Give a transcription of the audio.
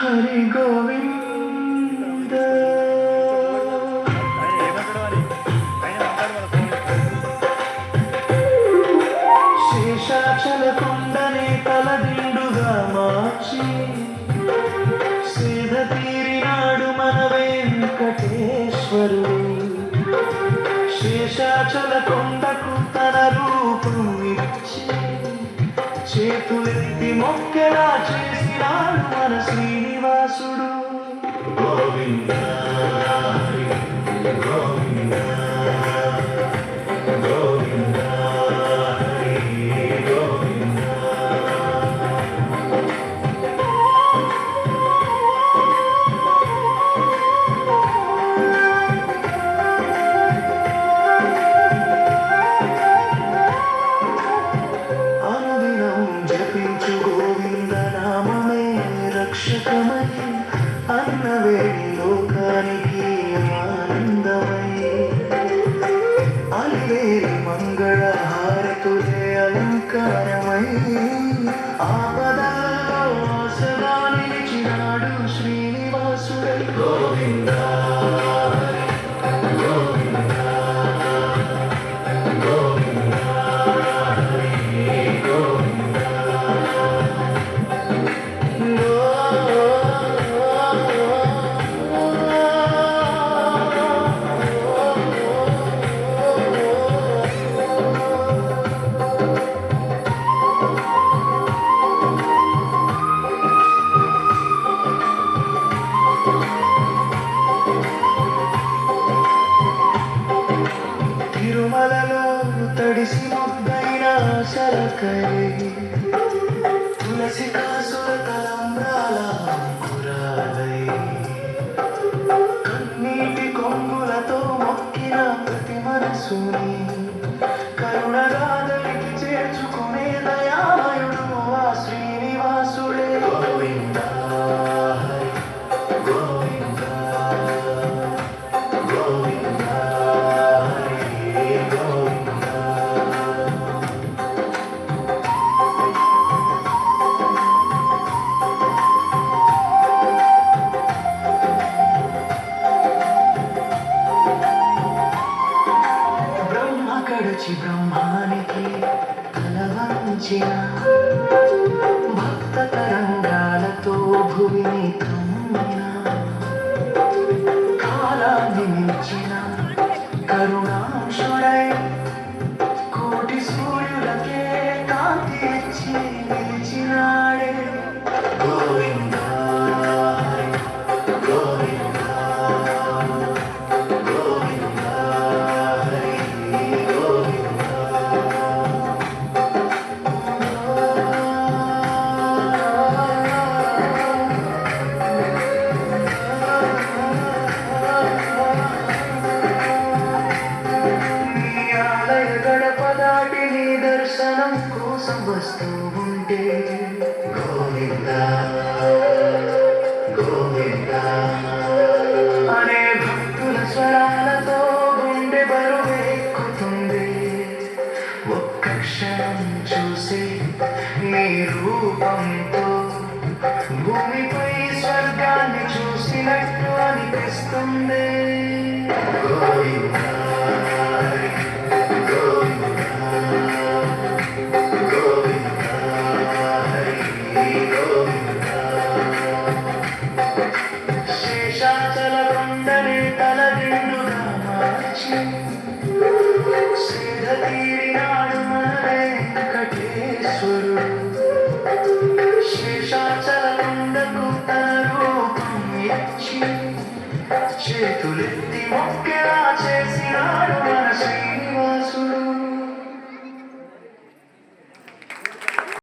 హరి గోవింద శేషాచల కొండనే తలదిండుగా మార్చి సేద తీరినాడు మన వెంకటేశ్వరుడు. శేషాచల కొండకు తన రూపం ఇచ్చి చేతులెత్తి మొక్కెలా చేసినాడు మన శ్రీనివాసుడు. గోవింద హరి గోవింద గోవింద హరి గోవింద. అనుదినం జపించు గోవింద నామమే రక్షకమై అన్నవేణి లోకానికి ఆనందమై అలివేలి మంగళ హారతులే అలంకారమై ఆపదల్లో ఆసరా నిలిచినాడు శ్రీనివాసుడై. గోవింద గోవింద గోవింద హరి గోవింద. తిరుమలలో తడిసి ముద్దైన శరకై తులసి కాసుల తలంబ్రాల అంకురాలై కన్నీటి కొంగులతో మొక్కిన ప్రతి మనసుని కరుణగాథలికి చేర్చుకునే దయామయుడు ఆ శ్రీనివాసుడే. గోవింద హరి గోవింద గోవింద హరి గోవింద. బ్రహ్మ కడచి బ్రహ్మానికి తలవంచిన భక్త తరంగాలతో భువిని కమ్మిన కాలాన్ని మించిన కరుణాంశుడై కోటి సూర్యులకే కాంతి ఇచ్చి నిలిచినాడే. గోవింద హరి గోవింద గోవింద హరి గోవింద. నీ ఆలయ గడప దాటి నీ దర్శనం కోసం వస్తూ ఉంటే గోవింద గోవింద అనే భక్తుల స్వరాలతో గుండె బరువెక్కుతుంది. ఒక్క క్షణం చూసి నీ రూపంతో భూమిపై స్వర్గాన్ని చూసినట్టు అనిపిస్తుంది. గోవింద హరి గోవింద గోవింద హరి గోవింద. శేషాచల కొండనే తలదిండుగా మార్చి సేద తీరినా